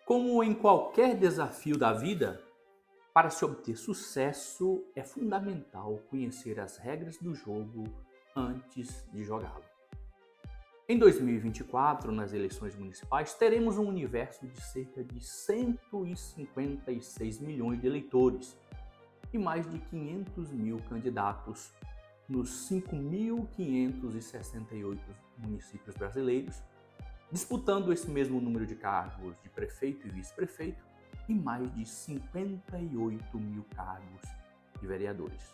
Como em qualquer desafio da vida, para se obter sucesso é fundamental conhecer as regras do jogo antes de jogá-lo. Em 2024, nas eleições municipais, teremos um universo de cerca de 156 milhões de eleitores e mais de 500 mil candidatos nos 5.568 municípios brasileiros, disputando esse mesmo número de cargos de prefeito e vice-prefeito e mais de 58 mil cargos de vereadores.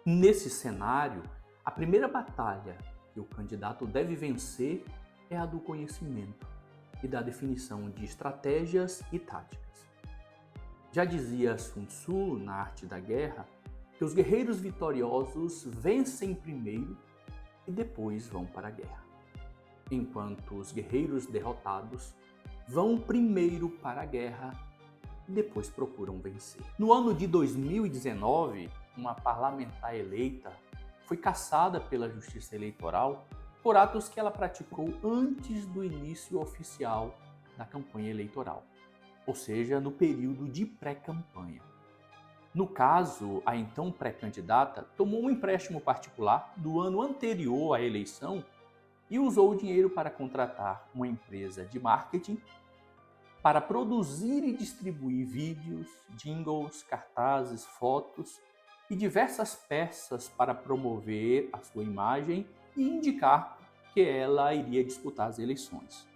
Nesse cenário, a primeira batalha que o candidato deve vencer é a do conhecimento e da definição de estratégias e táticas. Já dizia Sun Tzu, na Arte da Guerra, que os guerreiros vitoriosos vencem primeiro e depois vão para a guerra, enquanto os guerreiros derrotados vão primeiro para a guerra e depois procuram vencer. No ano de 2019, uma parlamentar eleita foi cassada pela Justiça Eleitoral por atos que ela praticou antes do início oficial da campanha eleitoral, ou seja, no período de pré-campanha. No caso, a então pré-candidata tomou um empréstimo particular do ano anterior à eleição e usou o dinheiro para contratar uma empresa de marketing para produzir e distribuir vídeos, jingles, cartazes, fotos e diversas peças para promover a sua imagem e indicar que ela iria disputar as eleições.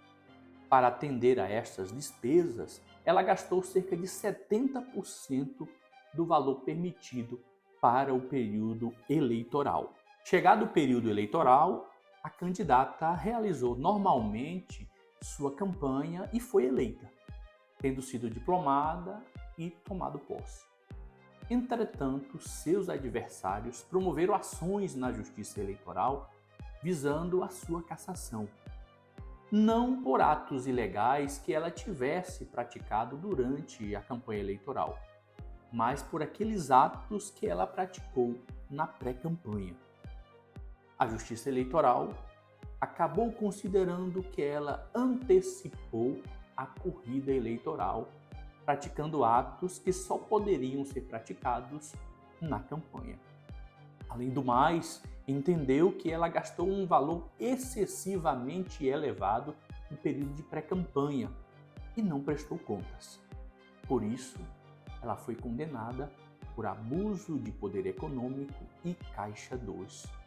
Para atender a estas despesas, ela gastou cerca de 70% do valor permitido para o período eleitoral. Chegado o período eleitoral, a candidata realizou normalmente sua campanha e foi eleita, tendo sido diplomada e tomado posse. Entretanto, seus adversários promoveram ações na Justiça Eleitoral visando a sua cassação, não por atos ilegais que ela tivesse praticado durante a campanha eleitoral, mas por aqueles atos que ela praticou na pré-campanha. A Justiça Eleitoral acabou considerando que ela antecipou a corrida eleitoral, praticando atos que só poderiam ser praticados na campanha. Além do mais, entendeu que ela gastou um valor excessivamente elevado no período de pré-campanha e não prestou contas. Por isso, ela foi condenada por abuso de poder econômico e Caixa 2.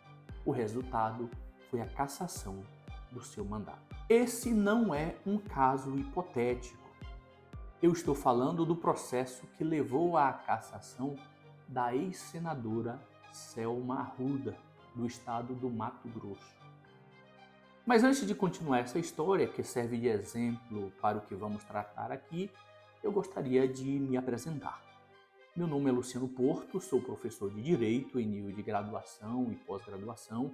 O resultado foi a cassação do seu mandato. Esse não é um caso hipotético. Eu estou falando do processo que levou à cassação da ex-senadora Selma Arruda, do estado do Mato Grosso. Mas antes de continuar essa história, que serve de exemplo para o que vamos tratar aqui, eu gostaria de me apresentar. Meu nome é Luciano Porto, sou professor de Direito em nível de graduação e pós-graduação,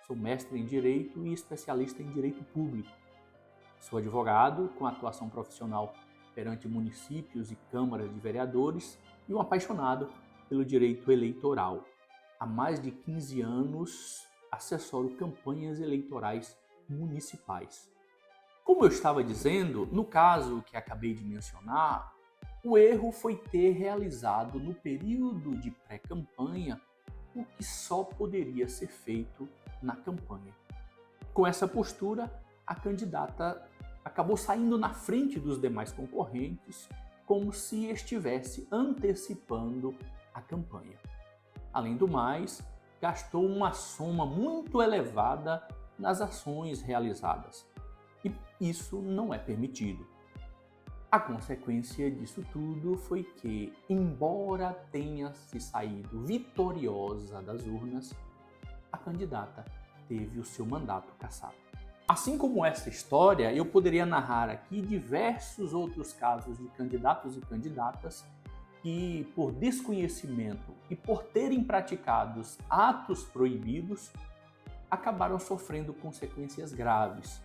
sou mestre em Direito e especialista em Direito Público. Sou advogado com atuação profissional perante municípios e câmaras de vereadores e um apaixonado pelo direito eleitoral. Há mais de 15 anos assessoro campanhas eleitorais municipais. Como eu estava dizendo, no caso que acabei de mencionar, o erro foi ter realizado no período de pré-campanha o que só poderia ser feito na campanha. Com essa postura, a candidata acabou saindo na frente dos demais concorrentes, como se estivesse antecipando a campanha. Além do mais, gastou uma soma muito elevada nas ações realizadas, e isso não é permitido. A consequência disso tudo foi que, embora tenha se saído vitoriosa das urnas, a candidata teve o seu mandato cassado. Assim como essa história, eu poderia narrar aqui diversos outros casos de candidatos e candidatas que, por desconhecimento e por terem praticado atos proibidos, acabaram sofrendo consequências graves.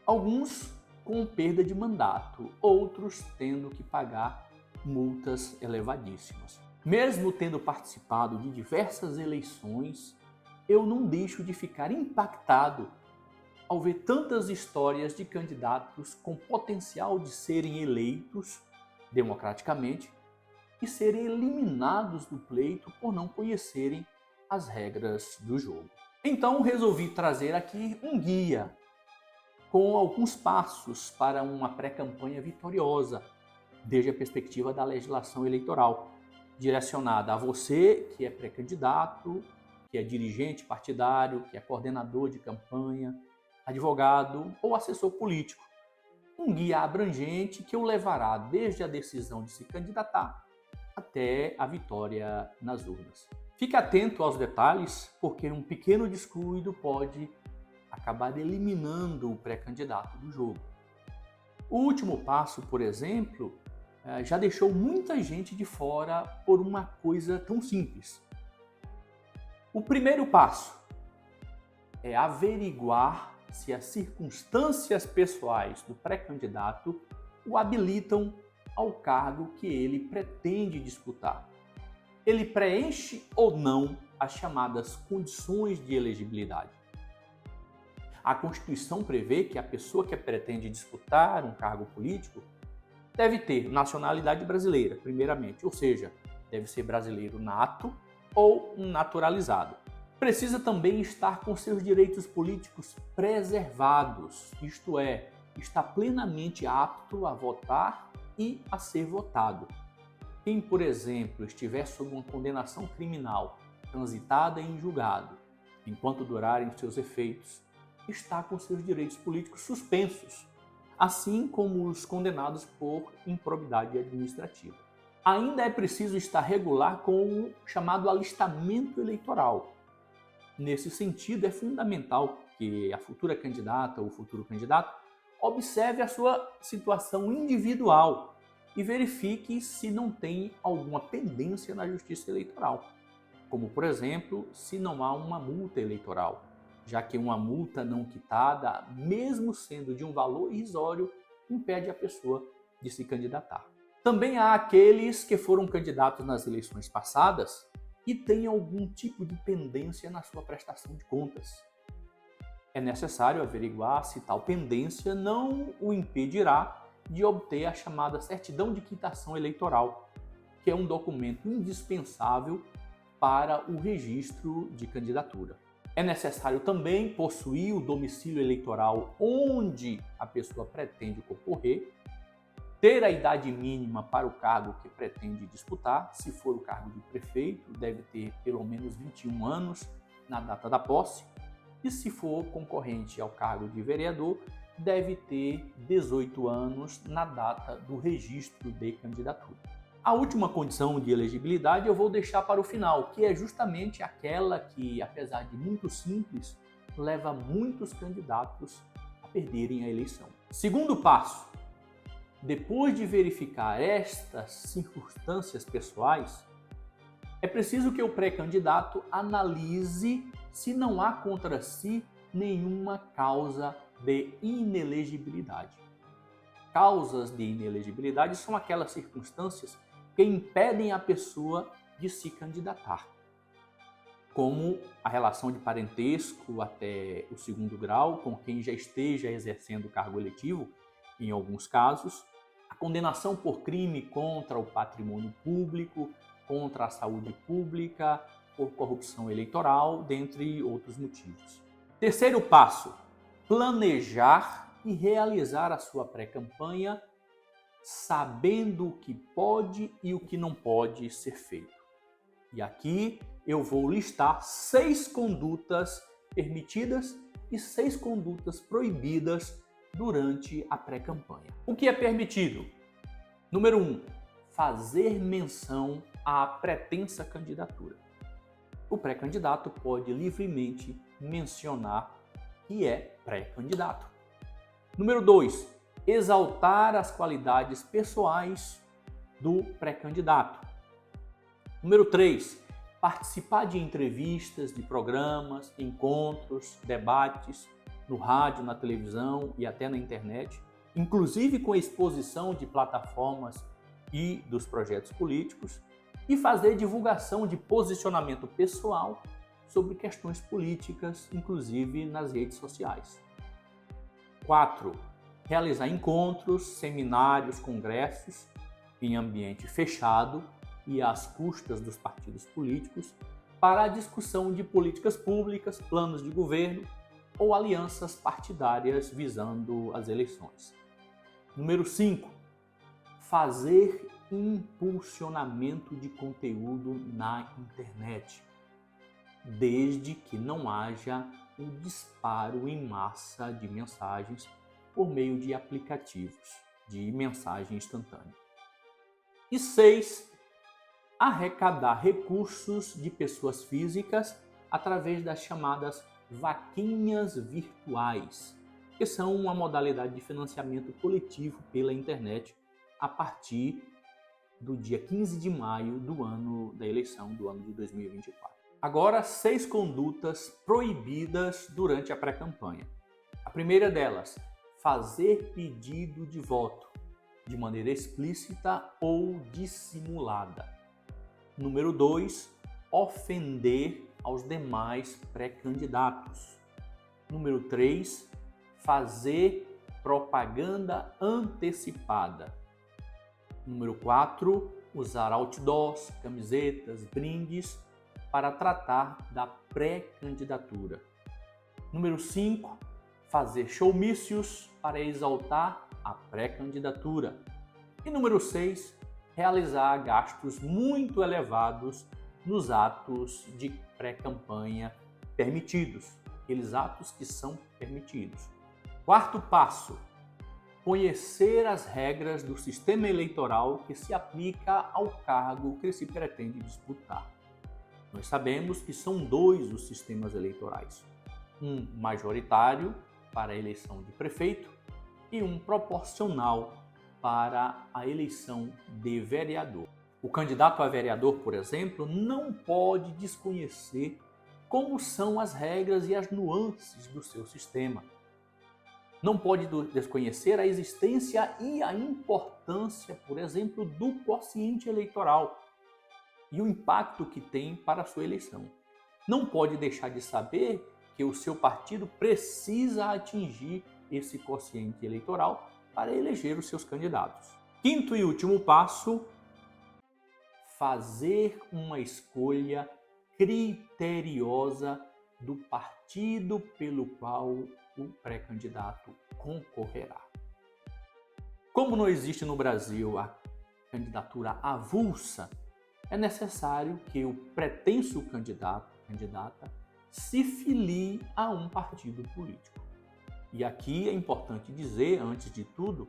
Alguns com perda de mandato, outros tendo que pagar multas elevadíssimas. Mesmo tendo participado de diversas eleições, eu não deixo de ficar impactado ao ver tantas histórias de candidatos com potencial de serem eleitos democraticamente e serem eliminados do pleito por não conhecerem as regras do jogo. Então resolvi trazer aqui um guia com alguns passos para uma pré-campanha vitoriosa, desde a perspectiva da legislação eleitoral, direcionada a você que é pré-candidato, que é dirigente partidário, que é coordenador de campanha, advogado ou assessor político. Um guia abrangente que o levará desde a decisão de se candidatar até a vitória nas urnas. Fique atento aos detalhes, porque um pequeno descuido pode acabar eliminando o pré-candidato do jogo. O último passo, por exemplo, já deixou muita gente de fora por uma coisa tão simples. O primeiro passo é averiguar se as circunstâncias pessoais do pré-candidato o habilitam ao cargo que ele pretende disputar. Ele preenche ou não as chamadas condições de elegibilidade. A Constituição prevê que a pessoa que pretende disputar um cargo político deve ter nacionalidade brasileira, primeiramente, ou seja, deve ser brasileiro nato ou naturalizado. Precisa também estar com seus direitos políticos preservados, isto é, está plenamente apto a votar e a ser votado. Quem, por exemplo, estiver sob uma condenação criminal transitada em julgado, enquanto durarem seus efeitos, está com seus direitos políticos suspensos, assim como os condenados por improbidade administrativa. Ainda é preciso estar regular com o chamado alistamento eleitoral. Nesse sentido, é fundamental que a futura candidata ou o futuro candidato observe a sua situação individual e verifique se não tem alguma pendência na Justiça Eleitoral, como, por exemplo, se não há uma multa eleitoral, já que uma multa não quitada, mesmo sendo de um valor irrisório, impede a pessoa de se candidatar. Também há aqueles que foram candidatos nas eleições passadas e têm algum tipo de pendência na sua prestação de contas. É necessário averiguar se tal pendência não o impedirá de obter a chamada certidão de quitação eleitoral, que é um documento indispensável para o registro de candidatura. É necessário também possuir o domicílio eleitoral onde a pessoa pretende concorrer, ter a idade mínima para o cargo que pretende disputar. Se for o cargo de prefeito, deve ter pelo menos 21 anos na data da posse, e se for concorrente ao cargo de vereador, deve ter 18 anos na data do registro de candidatura. A última condição de elegibilidade eu vou deixar para o final, que é justamente aquela que, apesar de muito simples, leva muitos candidatos a perderem a eleição. Segundo passo, depois de verificar estas circunstâncias pessoais, é preciso que o pré-candidato analise se não há contra si nenhuma causa de inelegibilidade. Causas de inelegibilidade são aquelas circunstâncias que impedem a pessoa de se candidatar, como a relação de parentesco até o segundo grau com quem já esteja exercendo o cargo eletivo, em alguns casos, a condenação por crime contra o patrimônio público, contra a saúde pública, por corrupção eleitoral, dentre outros motivos. Terceiro passo, planejar e realizar a sua pré-campanha sabendo o que pode e o que não pode ser feito. E aqui eu vou listar 6 condutas permitidas e 6 condutas proibidas durante a pré-campanha. O que é permitido? Número 1, fazer menção à pretensa candidatura. O pré-candidato pode livremente mencionar que é pré-candidato. Número 2, exaltar as qualidades pessoais do pré-candidato. Número 3, participar de entrevistas, de programas, encontros, debates, no rádio, na televisão e até na internet, inclusive com exposição de plataformas e dos projetos políticos, e fazer divulgação de posicionamento pessoal sobre questões políticas, inclusive nas redes sociais. 4. Realizar encontros, seminários, congressos em ambiente fechado e às custas dos partidos políticos para a discussão de políticas públicas, planos de governo ou alianças partidárias visando as eleições. Número 5. Fazer impulsionamento de conteúdo na internet, desde que não haja um disparo em massa de mensagens por meio de aplicativos de mensagem instantânea. E 6. Arrecadar recursos de pessoas físicas através das chamadas vaquinhas virtuais, que são uma modalidade de financiamento coletivo pela internet a partir do dia 15 de maio do ano da eleição do ano de 2024. Agora, 6 condutas proibidas durante a pré-campanha. A primeira delas, fazer pedido de voto de maneira explícita ou dissimulada. Número 2, ofender aos demais pré-candidatos. Número 3, fazer propaganda antecipada. Número 4, usar outdoors, camisetas, brindes para tratar da pré-candidatura. Número 5, fazer showmícios para exaltar a pré-candidatura. E número 6, realizar gastos muito elevados nos atos de pré-campanha permitidos, aqueles atos que são permitidos. Quarto passo, conhecer as regras do sistema eleitoral que se aplica ao cargo que se pretende disputar. Nós sabemos que são 2 os sistemas eleitorais, um majoritário para a eleição de prefeito e um proporcional para a eleição de vereador. O candidato a vereador, por exemplo, não pode desconhecer como são as regras e as nuances do seu sistema. Não pode desconhecer a existência e a importância, por exemplo, do quociente eleitoral e o impacto que tem para a sua eleição. Não pode deixar de saber que o seu partido precisa atingir esse quociente eleitoral para eleger os seus candidatos. Quinto e último passo, fazer uma escolha criteriosa do partido pelo qual o pré-candidato concorrerá. Como não existe no Brasil a candidatura avulsa, é necessário que o pretenso candidata se filie a um partido político. E aqui é importante dizer, antes de tudo,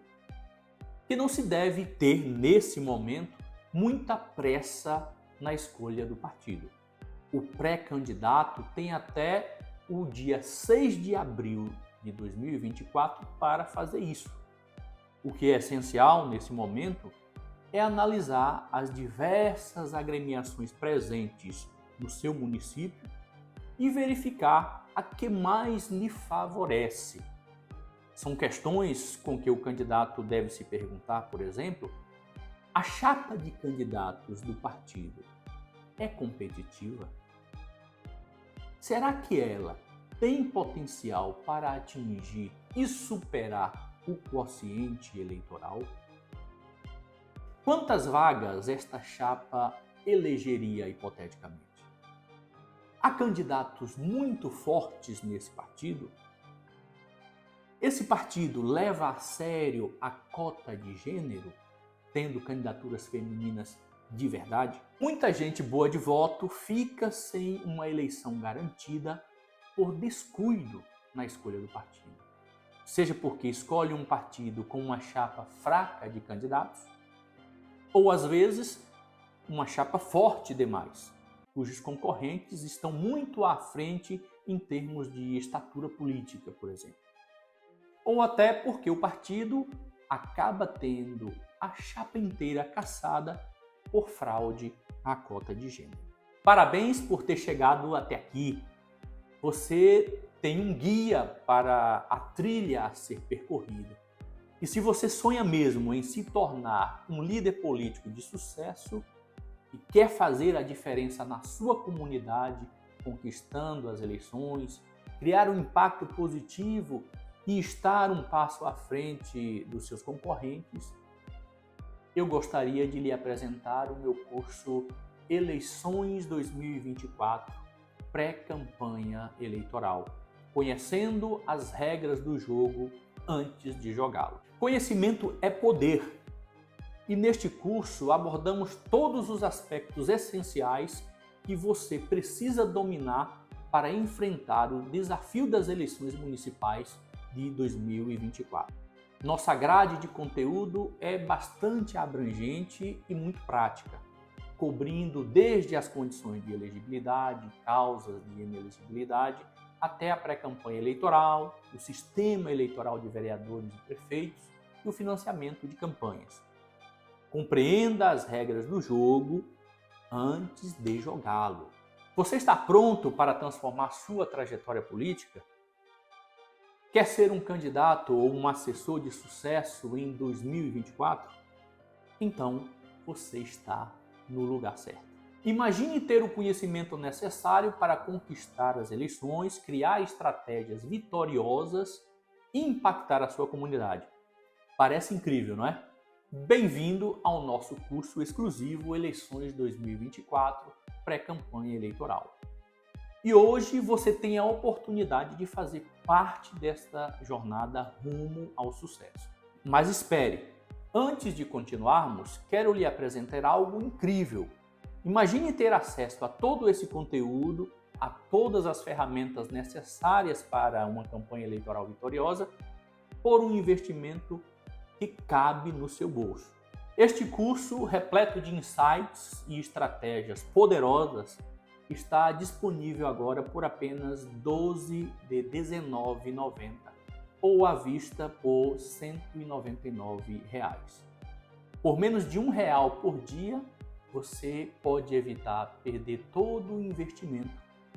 que não se deve ter, nesse momento, muita pressa na escolha do partido. O pré-candidato tem até o dia 6 de abril de 2024 para fazer isso. O que é essencial nesse momento é analisar as diversas agremiações presentes no seu município e verificar a que mais lhe favorece. São questões com que o candidato deve se perguntar, por exemplo, a chapa de candidatos do partido é competitiva? Será que ela tem potencial para atingir e superar o quociente eleitoral? Quantas vagas esta chapa elegeria hipoteticamente? Há candidatos muito fortes nesse partido? Esse partido leva a sério a cota de gênero, tendo candidaturas femininas de verdade? Muita gente boa de voto fica sem uma eleição garantida por descuido na escolha do partido. Seja porque escolhe um partido com uma chapa fraca de candidatos, ou às vezes uma chapa forte demais, cujos concorrentes estão muito à frente em termos de estatura política, por exemplo. Ou até porque o partido acaba tendo a chapa inteira caçada por fraude à cota de gênero. Parabéns por ter chegado até aqui. Você tem um guia para a trilha a ser percorrida. E se você sonha mesmo em se tornar um líder político de sucesso e quer fazer a diferença na sua comunidade, conquistando as eleições, criar um impacto positivo e estar um passo à frente dos seus concorrentes, eu gostaria de lhe apresentar o meu curso Eleições 2024, pré-campanha eleitoral, conhecendo as regras do jogo antes de jogá-lo. Conhecimento é poder, e neste curso abordamos todos os aspectos essenciais que você precisa dominar para enfrentar o desafio das eleições municipais de 2024. Nossa grade de conteúdo é bastante abrangente e muito prática, cobrindo desde as condições de elegibilidade, causas de inelegibilidade, até a pré-campanha eleitoral, o sistema eleitoral de vereadores e prefeitos e o financiamento de campanhas. Compreenda as regras do jogo antes de jogá-lo. Você está pronto para transformar sua trajetória política? Quer ser um candidato ou um assessor de sucesso em 2024? Então, você está no lugar certo. Imagine ter o conhecimento necessário para conquistar as eleições, criar estratégias vitoriosas e impactar a sua comunidade. Parece incrível, não é? Bem-vindo ao nosso curso exclusivo Eleições 2024, pré-campanha eleitoral. E hoje você tem a oportunidade de fazer parte desta jornada rumo ao sucesso. Mas espere, antes de continuarmos, quero lhe apresentar algo incrível. Imagine ter acesso a todo esse conteúdo, a todas as ferramentas necessárias para uma campanha eleitoral vitoriosa, por um investimento que cabe no seu bolso. Este curso, repleto de insights e estratégias poderosas, está disponível agora por apenas R$ 12 de R$ 19,90 ou à vista por R$ 199. Por menos de R$ 1 por dia, você pode evitar perder todo o investimento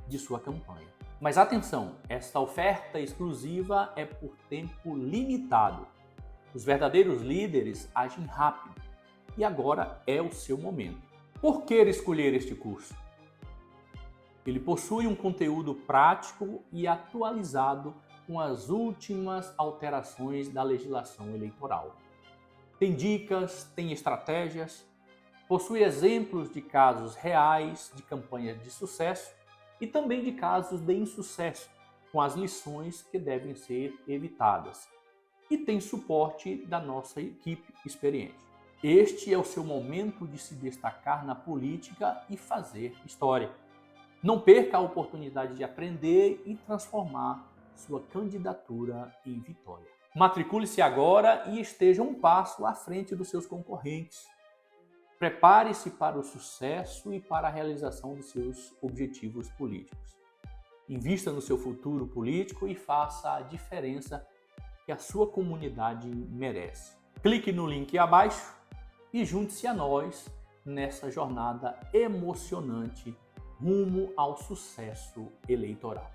de sua campanha. Mas atenção, esta oferta exclusiva é por tempo limitado. Os verdadeiros líderes agem rápido e agora é o seu momento. Por que escolher este curso? Ele possui um conteúdo prático e atualizado com as últimas alterações da legislação eleitoral. Tem dicas, tem estratégias, possui exemplos de casos reais de campanhas de sucesso e também de casos de insucesso, com as lições que devem ser evitadas. E tem suporte da nossa equipe experiente. Este é o seu momento de se destacar na política e fazer história. Não perca a oportunidade de aprender e transformar sua candidatura em vitória. Matricule-se agora e esteja um passo à frente dos seus concorrentes. Prepare-se para o sucesso e para a realização dos seus objetivos políticos. Invista no seu futuro político e faça a diferença que a sua comunidade merece. Clique no link abaixo e junte-se a nós nessa jornada emocionante rumo ao sucesso eleitoral.